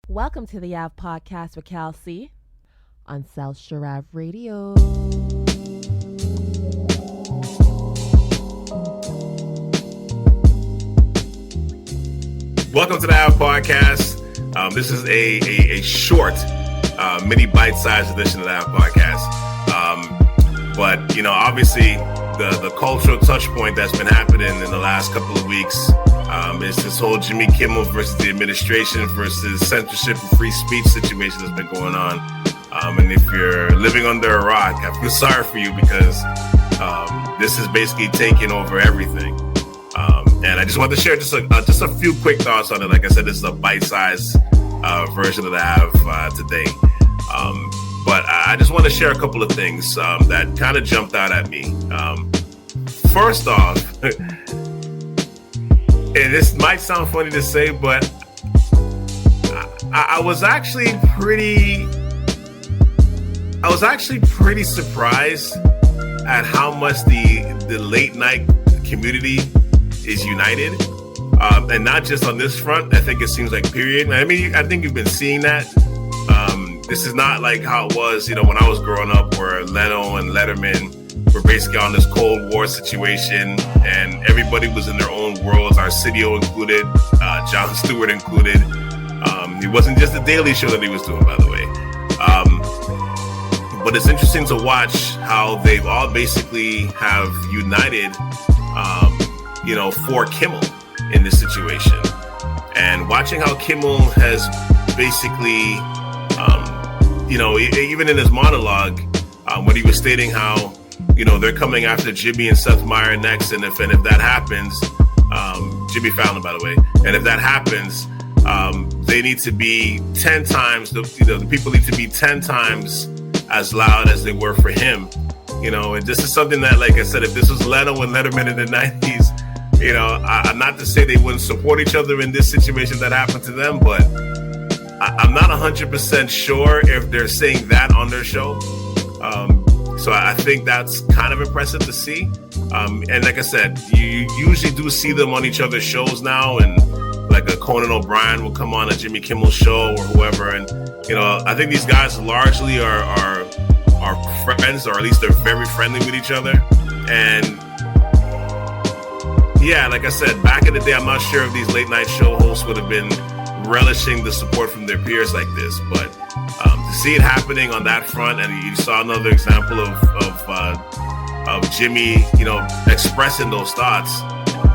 Welcome to the Ave Podcast with Cal C on South Shore Ave Radio. Welcome to the Ave Podcast. This is a short, mini bite-sized edition of the Ave Podcast. But, you know, obviously the cultural touch point that's been happening in the last couple of weeks is this whole Jimmy Kimmel versus the administration versus censorship and free speech situation that's been going on. And if you're living under a rock, I feel sorry for you because this is basically taking over everything. And I just wanted to share just a few quick thoughts on it. Like I said, this is a bite-sized version of the Ave today. But I just want to share a couple of things that kind of jumped out at me. First off, and this might sound funny to say, but I was actually pretty surprised at how much the late night community is united, and not just on this front. I think it seems like period. I mean, I think you've been seeing that. This is not like how it was, you know, when I was growing up, where Leno and Letterman were basically on this Cold War situation, and everybody was in their own worlds. Arsenio included, Jon Stewart included. It wasn't just the Daily Show that he was doing, by the way. But it's interesting to watch how they've all basically have united, for Kimmel in this situation. And watching how Kimmel has basically, even in his monologue, when he was stating how, they're coming after Jimmy and Seth Meyers next, and if that happens, Jimmy Fallon, by the way, and if that happens, they need to be 10 times, the people need to be 10 times as loud as they were for him, and this is something that, like I said, if this was Leno and Letterman in the 90s, I'm not to say they wouldn't support each other in this situation that happened to them, but I'm not 100% sure if they're saying that on their show. So I think that's kind of impressive to see. And like I said, you usually do see them on each other's shows now, and like a Conan O'Brien will come on a Jimmy Kimmel show or whoever. And, I think these guys largely are friends, or at least they're very friendly with each other. And yeah, like I said, back in the day, I'm not sure if these late night show hosts would have been relishing the support from their peers like this, but to see it happening on that front, and you saw another example of Jimmy, expressing those thoughts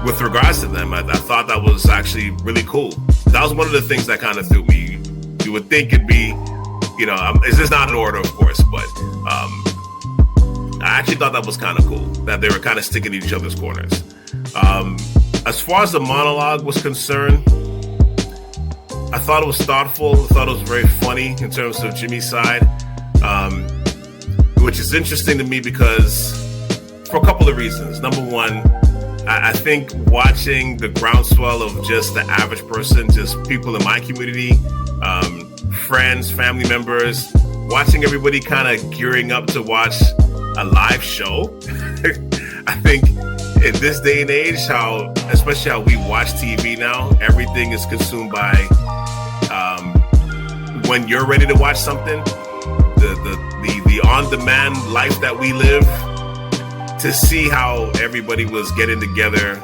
with regards to them. I thought that was actually really cool. That was one of the things that kind of threw me. You would think it'd be, this is not in order, of course, but I actually thought that was kind of cool, that they were kind of sticking to each other's corners. As far as the monologue was concerned, I thought it was thoughtful. I thought it was very funny in terms of Jimmy's side, which is interesting to me because for a couple of reasons. Number one, I think watching the groundswell of just the average person, just people in my community, friends, family members, watching everybody kind of gearing up to watch a live show. I think in this day and age, especially how we watch TV now, everything is consumed by when you're ready to watch something, the on-demand life that we live, to see how everybody was getting together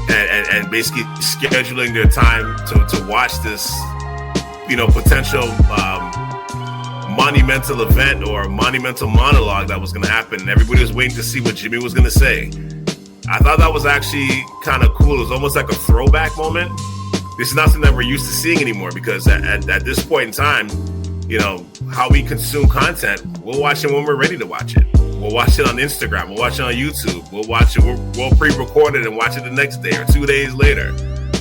and basically scheduling their time to watch this, potential monumental event or monumental monologue that was going to happen. And everybody was waiting to see what Jimmy was going to say. I thought that was actually kind of cool. It was almost like a throwback moment. This is not something that we're used to seeing anymore, because at this point in time, how we consume content, we'll watch it when we're ready to watch it. We'll watch it on Instagram. We'll watch it on YouTube. We'll watch it. We'll pre-record it and watch it the next day or 2 days later.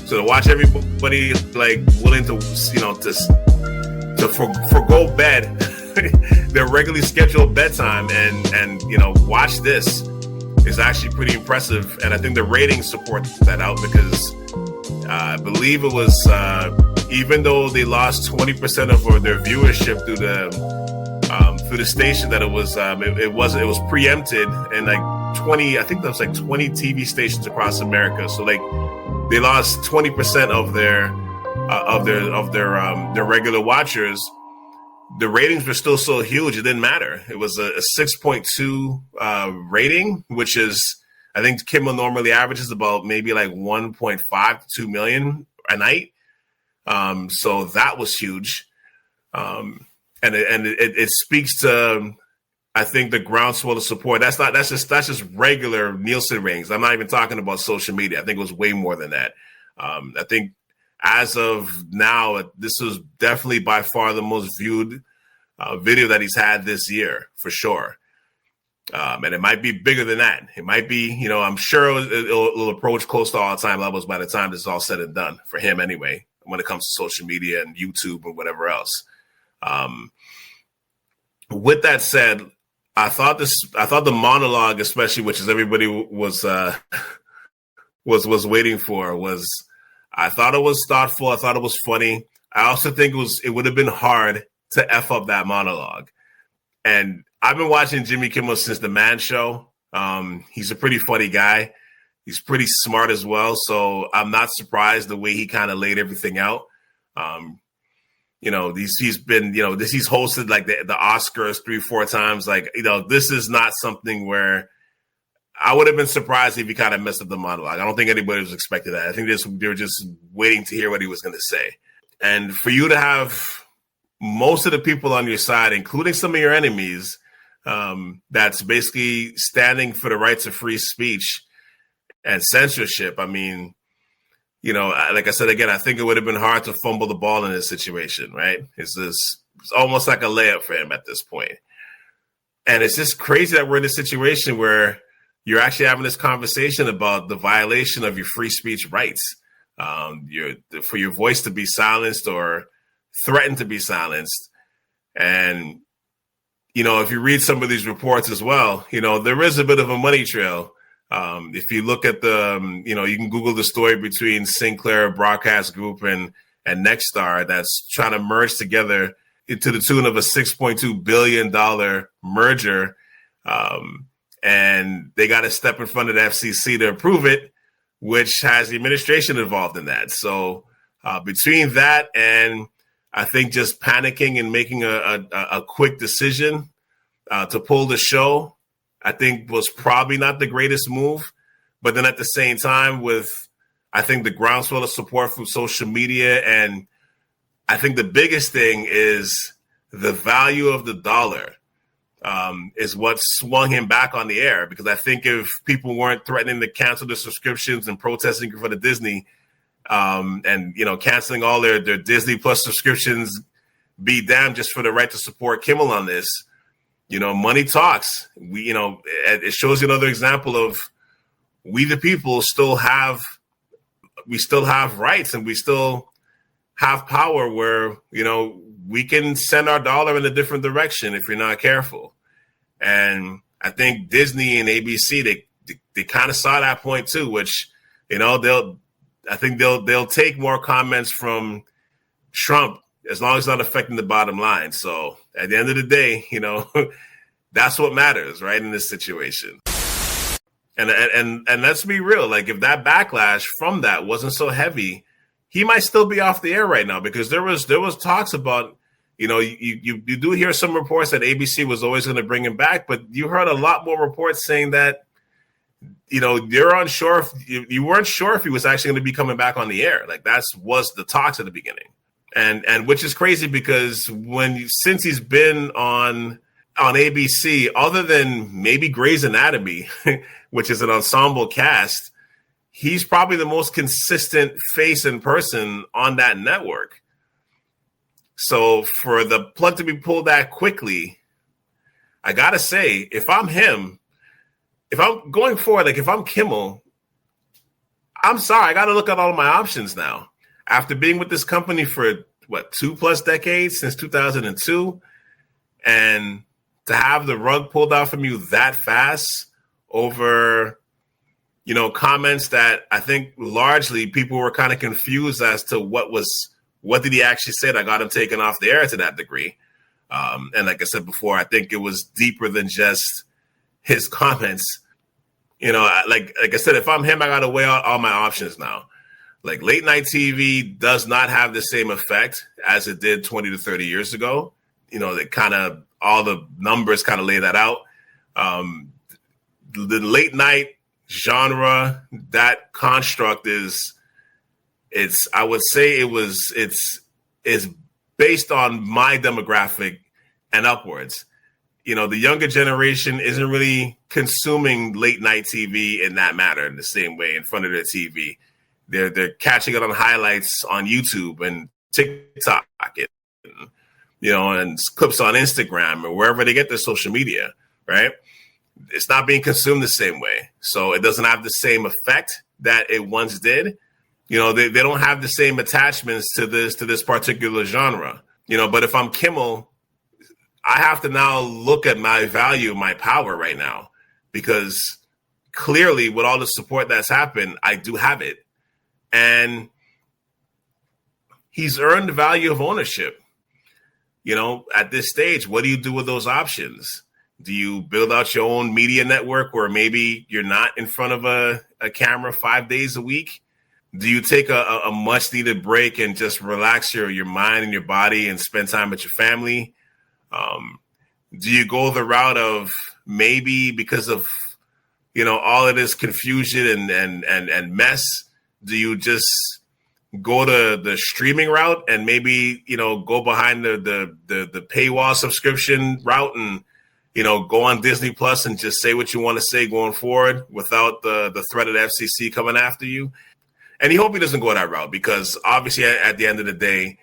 So to watch everybody like willing to, to forgo bed, their regularly scheduled bedtime, and watch this is actually pretty impressive. And I think the ratings support that out, because I believe it was, even though they lost 20% of their viewership through the station, that it was preempted, and like 20, I think that was like 20 TV stations across America. So like they lost 20% of their their regular watchers, the ratings were still so huge it didn't matter. It was a 6.2 rating, which is, I think Kimmel normally averages about maybe like 1.5 to 2 million a night. So that was huge. And it speaks to, I think, the groundswell of support. That's just regular Nielsen ratings. I'm not even talking about social media. I think it was way more than that. I think as of now, this was definitely by far the most viewed video that he's had this year, for sure. And it might be bigger than that. It might be, I'm sure it'll approach close to all-time levels by the time this is all said and done for him anyway, when it comes to social media and YouTube and whatever else. With that said, I thought the monologue, especially, which is everybody was waiting for, I thought it was thoughtful. I thought it was funny. I also think it would have been hard to F up that monologue. And I've been watching Jimmy Kimmel since the Man Show. He's a pretty funny guy. He's pretty smart as well. So I'm not surprised the way he kind of laid everything out. He's hosted like the Oscars 3-4 times. Like, this is not something where I would have been surprised if he kind of messed up the monologue. I don't think anybody was expecting that. I think they were just waiting to hear what he was going to say. And for you to have most of the people on your side, including some of your enemies, that's basically standing for the rights of free speech and censorship. I mean, like I said, again, I think it would have been hard to fumble the ball in this situation, right? It's almost like a layup for him at this point. And it's just crazy that we're in a situation where you're actually having this conversation about the violation of your free speech rights, for your voice to be silenced or threatened to be silenced. And, if you read some of these reports as well, there is a bit of a money trail. If you look at you can Google the story between Sinclair Broadcast Group and Nexstar that's trying to merge together to the tune of a $6.2 billion merger. And they got to step in front of the FCC to approve it, which has the administration involved in that. So between that and I think just panicking and making a quick decision to pull the show, I think was probably not the greatest move. But then at the same time, with I think the groundswell of support from social media, and I think the biggest thing is the value of the dollar is what swung him back on the air. Because I think if people weren't threatening to cancel their subscriptions and protesting for the Disney and, canceling all their Disney Plus subscriptions, be damned just for the right to support Kimmel on this. Money talks. It shows you another example of we, the people, still have rights and we still have power where, we can send our dollar in a different direction if you're not careful. And I think Disney and ABC, they kind of saw that point too, which, they'll take more comments from Trump as long as it's not affecting the bottom line. So at the end of the day, that's what matters, right, in this situation. And let's be real, like if that backlash from that wasn't so heavy, he might still be off the air right now, because there was talks about, you do hear some reports that ABC was always going to bring him back, but you heard a lot more reports saying that, you're unsure you weren't sure if he was actually going to be coming back on the air. Like was the talks at the beginning. And which is crazy because since he's been on ABC, other than maybe Grey's Anatomy, which is an ensemble cast, he's probably the most consistent face in person on that network. So for the plug to be pulled that quickly, I got to say, if I'm him, if I'm going forward, like if I'm Kimmel, I'm sorry, I got to look at all of my options now. After being with this company for 2+ decades, since 2002, and to have the rug pulled out from you that fast over, comments that I think largely people were kind of confused as to what did he actually say that got him taken off the air to that degree. And like I said before, I think it was deeper than just his comments. Like I said, if I'm him, I got to weigh out all my options now. Like late night TV does not have the same effect as it did 20 to 30 years ago. They kind of, all the numbers kind of lay that out. The late night genre, that construct is based on my demographic and upwards. The younger generation isn't really consuming late night TV in that manner in the same way in front of their TV. They're catching it on highlights on YouTube and TikTok, and clips on Instagram or wherever they get their social media, right? It's not being consumed the same way. So it doesn't have the same effect that it once did. They don't have the same attachments to this particular genre. But if I'm Kimmel, I have to now look at my value, my power right now, because clearly with all the support that's happened, I do have it. And he's earned the value of ownership. At this stage, what do you do with those options? Do you build out your own media network where maybe you're not in front of a camera 5 days a week? Do you take a much needed break and just relax your mind and your body and spend time with your family? Do you go the route of maybe because of, all of this confusion and mess, do you just go to the streaming route and maybe, go behind the paywall subscription route and, go on Disney Plus and just say what you want to say going forward without the threat of the FCC coming after you? And you hope he doesn't go that route, because obviously at the end of the day,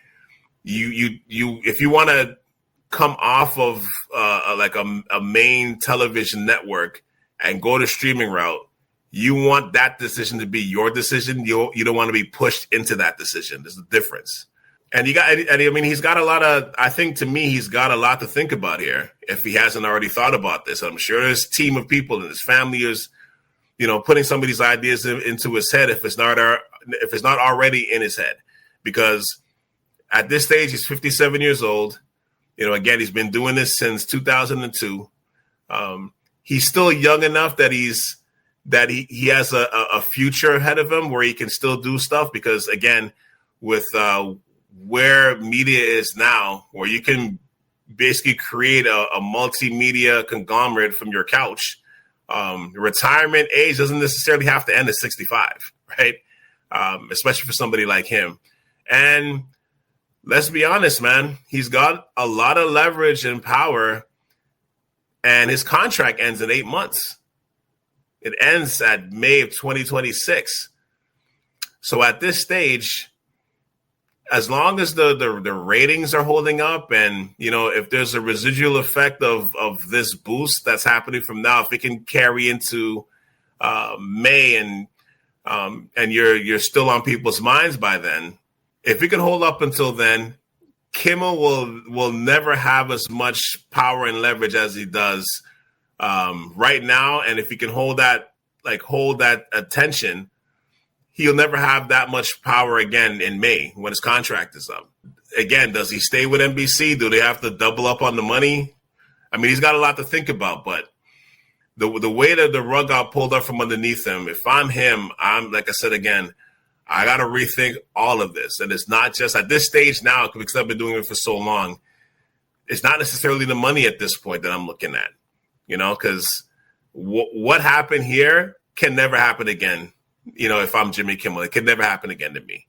you if you want to come off of a main television network and go the streaming route, you want that decision to be your decision. You don't want to be pushed into that decision. There's a difference. And he's got a lot of, I think to me, he's got a lot to think about here if he hasn't already thought about this. I'm sure his team of people and his family is, putting some of these ideas into his head if it's not already in his head. Because at this stage, he's 57 years old. Again, he's been doing this since 2002. He's still young enough that he has a future ahead of him where he can still do stuff, because again, with where media is now, where you can basically create a multimedia conglomerate from your couch. Retirement age doesn't necessarily have to end at 65, right? Especially for somebody like him. And let's be honest, man, he's got a lot of leverage and power, and his contract ends in 8 months. It ends at May of 2026. So at this stage, as long as the ratings are holding up, and if there's a residual effect of this boost that's happening from now, if it can carry into May and you're still on people's minds by then, if it can hold up until then, Kimmel will never have as much power and leverage as he does right now. And if he can hold that attention, he'll never have that much power again in May when his contract is up. Again, does he stay with NBC? Do they have to double up on the money? I mean, he's got a lot to think about, but the way that the rug got pulled up from underneath him, if I'm him, I'm, like I said again, I got to rethink all of this. And it's not just at this stage now, because I've been doing it for so long, it's not necessarily the money at this point that I'm looking at, because what happened here can never happen again. If I'm Jimmy Kimmel, it could never happen again to me.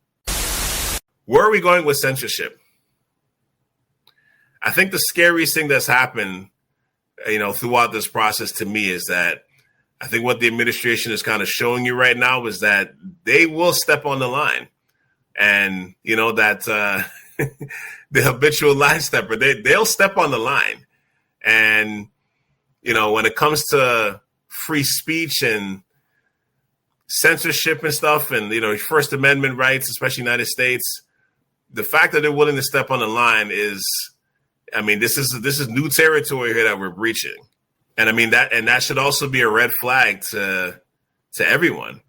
Where are we going with censorship? I think the scariest thing that's happened, throughout this process to me is that I think what the administration is kind of showing you right now is that they will step on the line, and that the habitual line stepper, they'll step on the line. And, when it comes to free speech and censorship and stuff, and First Amendment rights, especially United States, the fact that they're willing to step on the line is, this is new territory here that we're breaching, and that should also be a red flag to everyone.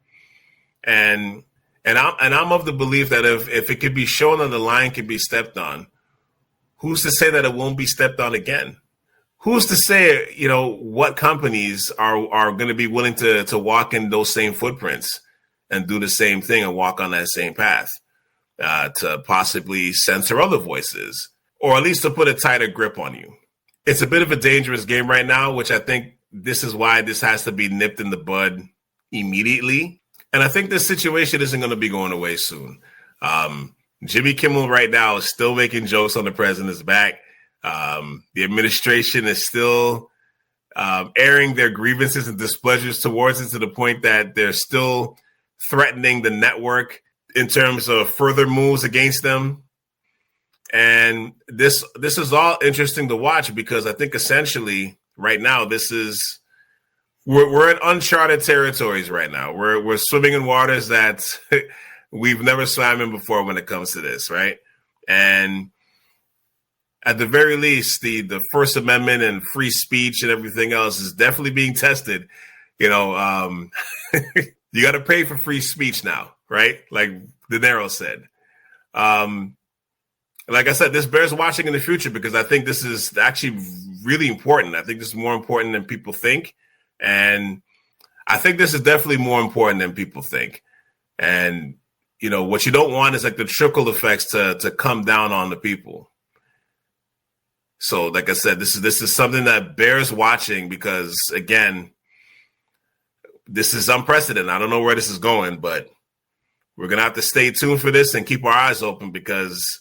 And I'm of the belief that if it could be shown on the line could be stepped on, who's to say that it won't be stepped on again? Who's to say, what companies are going to be willing to walk in those same footprints and do the same thing and walk on that same path to possibly censor other voices, or at least to put a tighter grip on you. It's a bit of a dangerous game right now, which I think this is why this has to be nipped in the bud immediately. And I think this situation isn't going to be going away soon. Jimmy Kimmel right now is still making jokes on the president's back. The administration is still airing their grievances and displeasures towards it, to the point that they're still threatening the network in terms of further moves against them. And this is all interesting to watch, because I think essentially right now we're in uncharted territories right now. We're swimming in waters that we've never swam in before when it comes to this, right? And at the very least, the First Amendment and free speech and everything else is definitely being tested. You know, you got to pay for free speech now, right? Like De Niro said. Like I said, this bears watching in the future, because I think this is actually really important. I think this is more important than people think. And I think this is definitely more important than people think. And, you know, what you don't want is like the trickle effects to come down on the people. So, like I said, this is something that bears watching, because, again, this is unprecedented. I don't know where this is going, but we're going to have to stay tuned for this and keep our eyes open, because,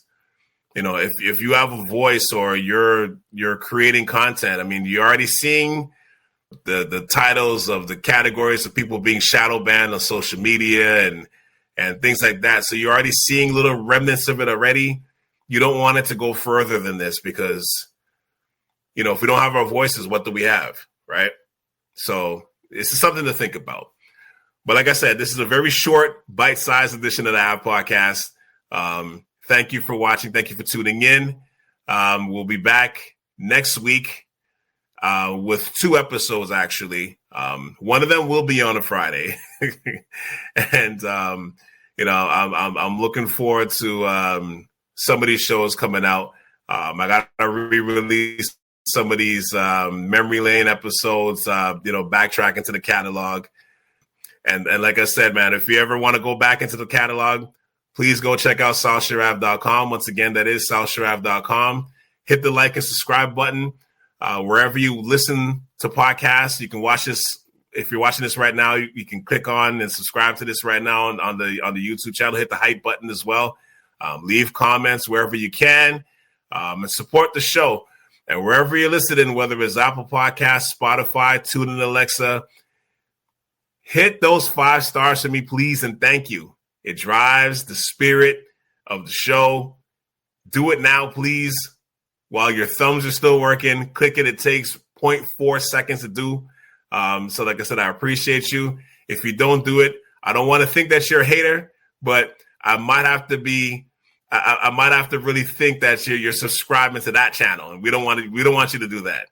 you know, if you have a voice or you're creating content, I mean, you're already seeing the titles of the categories of people being shadow banned on social media and things like that. So you're already seeing little remnants of it already. You don't want it to go further than this, because, you know, if we don't have our voices, what do we have, right? So this is something to think about. But like I said, this is a very short, bite-sized edition of the Ave Podcast. Thank you for watching. Thank you for tuning in. We'll be back next week with 2 episodes, actually. One of them will be on a Friday. And, you know, I'm looking forward to some of these shows coming out. I got to re-release some of these memory lane episodes, you know, backtrack into the catalog. And like I said, man, if you ever want to go back into the catalog, please go check out SalSharaf.com. Once again, that is SalSharaf.com. Hit the like and subscribe button. Wherever you listen to podcasts, you can watch this. If you're watching this right now, you can click on and subscribe to this right now on the YouTube channel. Hit the hype button as well. Leave comments wherever you can, and support the show. And wherever you're listening, whether it's Apple Podcasts, Spotify, TuneIn, Alexa, hit those 5 stars for me, please, and thank you. It drives the spirit of the show. Do it now, please. While your thumbs are still working, click it. It takes 0.4 seconds to do. So like I said, I appreciate you. If you don't do it, I don't want to think that you're a hater, but I might have to really think that you're subscribing to that channel. And we don't want you to do that.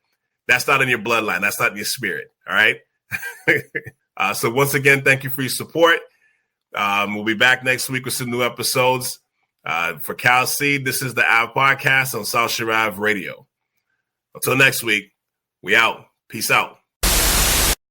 That's not in your bloodline. That's not in your spirit. All right. So once again, thank you for your support. We'll be back next week with some new episodes. For Cal C, this is the Ave Podcast on South Shore Ave Radio. Until next week, we out. Peace out.